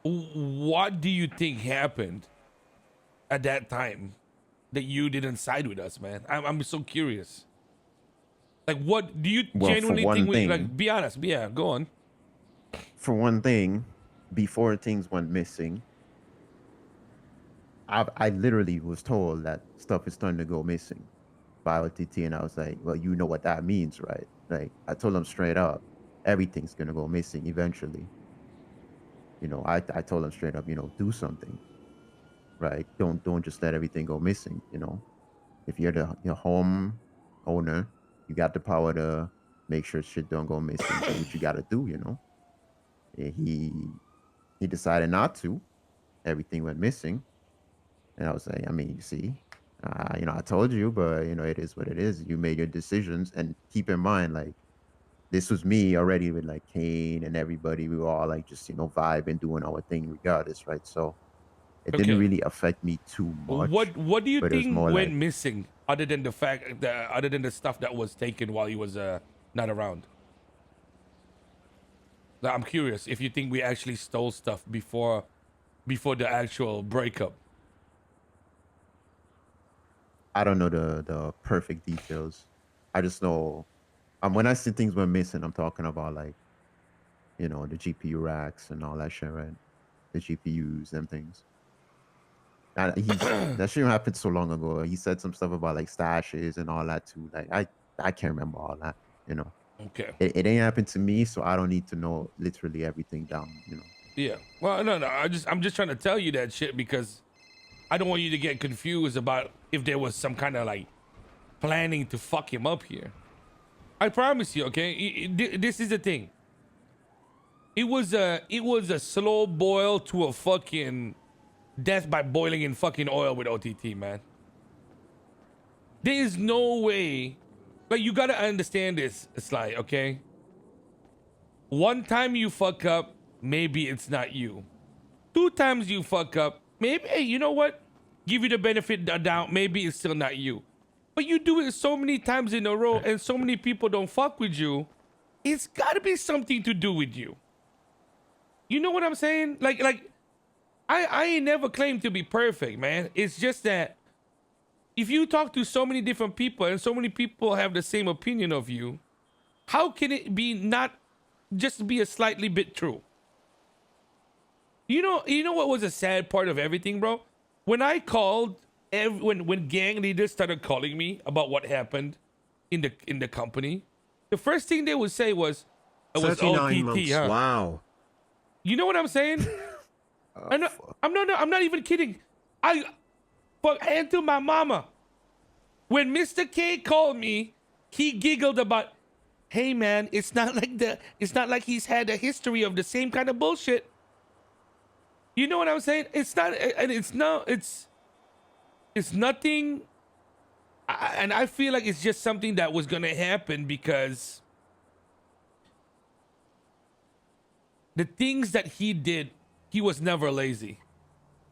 What do you think happened at that time that you didn't side with us, man? I'm so curious. Like, what do you Well, genuinely think? Like, be honest. Yeah, go on. for one thing, before things went missing, I literally was told that stuff is starting to go missing by OTT, and I was like, well, you know what that means, right? Like I told them straight up, everything's gonna go missing eventually. I told them straight up, do something, right? Don't just let everything go missing. If you're the your home owner, you got the power to make sure shit don't go missing. Do what you got to do. And he decided not to. Everything went missing, and I was like, I mean, you see, I told you, but it is what it is. You made your decisions, and keep in mind, like this was me already with like Kane and everybody. We were all like just vibing, doing our thing regardless, right? So it didn't Okay. really affect me too much, What do you but it was think more went like missing other than the fact that other than the stuff that was taken while he was not around? Like, I'm curious if you think we actually stole stuff before the actual breakup. I don't know the perfect details. I just know when I see things went missing, I'm talking about like the GPU racks and all that shit, right? The GPUs, them things. And that shit happened so long ago. He said some stuff about like stashes and all that too. Like I can't remember all that. You know, Okay. it ain't happened to me, so I don't need to know literally everything down. Yeah. Well, no. I'm just trying to tell you that shit because I don't want you to get confused about if there was some kind of like planning to fuck him up here. I promise you, okay? This is the thing. It was a slow boil to a fucking death by boiling in fucking oil with OTT, man. There is no way. Like, you gotta understand this. It's like, okay, one time you fuck up, maybe it's not you. Two times you fuck up, maybe, hey, you know what? Give you the benefit of the doubt, maybe it's still not you. But you do it so many times in a row and so many people don't fuck with you, it's gotta be something to do with you. You know what I'm saying? Like I ain't never claimed to be perfect, man. It's just that if you talk to so many different people and so many people have the same opinion of you, how can it be not just be a slightly bit true? You know what was a sad part of everything, bro? When I called, when gang leaders started calling me about what happened in the company, the first thing they would say was, "It was 39 OTT, months. huh?" Wow. You know what I'm saying? Oh I'm not, fuck. I'm not even kidding. I fuck hand to my mama. When Mr. K called me, he giggled about, "Hey man, it's not like he's had a history of the same kind of bullshit." You know what I'm saying? It's not, and it's nothing. And I feel like it's just something that was gonna happen because the things that he did, he was never lazy.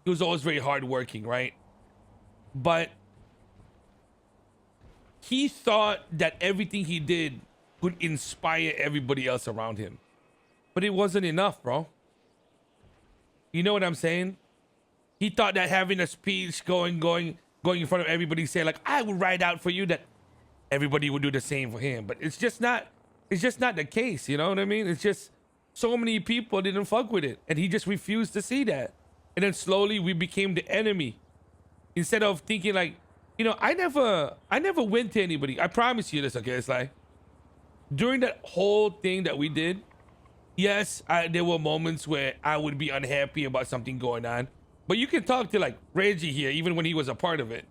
He was always very hardworking, right? But he thought that everything he did could inspire everybody else around him. But it wasn't enough, bro. You know what I'm saying? He thought that having a speech going in front of everybody saying like, "I would ride out for you," that everybody would do the same for him. But it's just not the case, you know what I mean? It's just so many people didn't fuck with it and he just refused to see that. And then slowly we became the enemy. Instead of thinking like, I never went to anybody. I promise you this, okay? It's like during that whole thing that we did, yes, there were moments where I would be unhappy about something going on. But you can talk to like Reggie here, even when he was a part of it.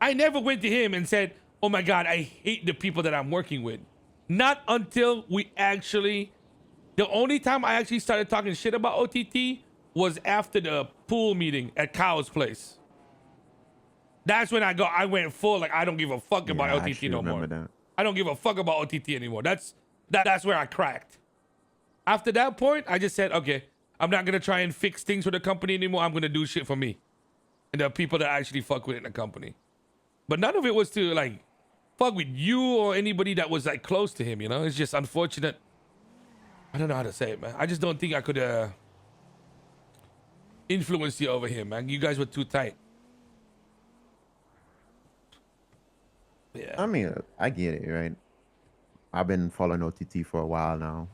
I never went to him and said, "Oh my God, I hate the people that I'm working with." Not until the only time I actually started talking shit about OTT was after the pool meeting at Kyle's place. That's when I went full, like, I don't give a fuck Yeah, about I OTT actually no more. remember that. I don't give a fuck about OTT anymore. That's where I cracked. After that point, I just said, okay, I'm not gonna try and fix things for the company anymore. I'm gonna do shit for me and the people that actually fuck with it in the company. But none of it was to like fuck with you or anybody that was like close to him. You know, it's just unfortunate. I don't know how to say it, man. I just don't think I could. influenced you over him, man. You guys were too tight. Yeah. I mean, I get it, right? I've been following OTT for a while now.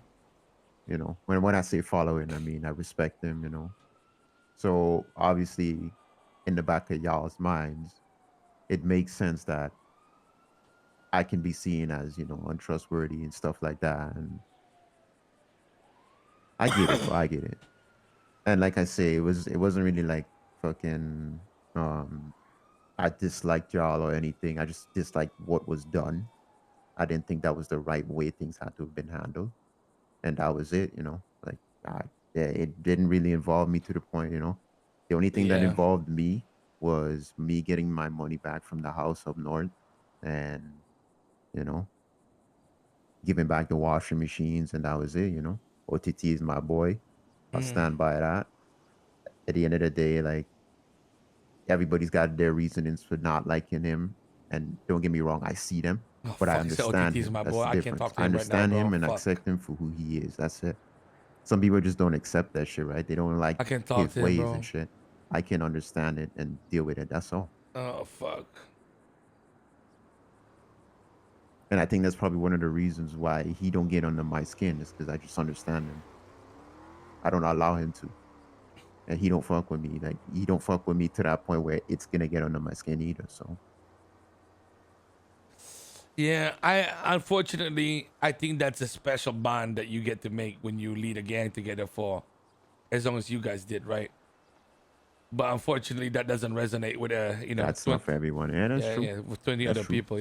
You know, when I say following, I mean I respect him. You know, so obviously, in the back of y'all's minds, it makes sense that I can be seen as untrustworthy and stuff like that. And I get it, bro. I get it. And like I say, it wasn't really like fucking I disliked y'all or anything. I just disliked what was done. I didn't think that was the right way things had to have been handled. And that was it, Like yeah, it didn't really involve me to the point, The only thing that Yeah. involved me was me getting my money back from the house up north and, you know, giving back the washing machines, and that was it. OTT is my boy. I'll Mm. stand by that. At the end of the day, like everybody's got their reasonings for not liking him. And don't get me wrong, I see them, Oh but I fuck! You said understand OTT is him. my That's boy. the I can't difference. talk to I him right now, understand bro. him and Fuck. accept him for who he is. That's it. Some people just don't accept that shit, right? They don't like I can't talk his to him, ways and bro. shit. I can understand it and deal with it. That's all. Oh fuck. And I think that's probably one of the reasons why he don't get under my skin is because I just understand him. I don't allow him to. And he don't fuck with me. Like he don't fuck with me to that point where it's gonna get under my skin either. So Yeah, I think that's a special bond that you get to make when you lead a gang together for as long as you guys did, right? But unfortunately, that doesn't resonate with that's not 20, for everyone. Yeah, that's yeah, true. yeah, with 20 That's other true. people,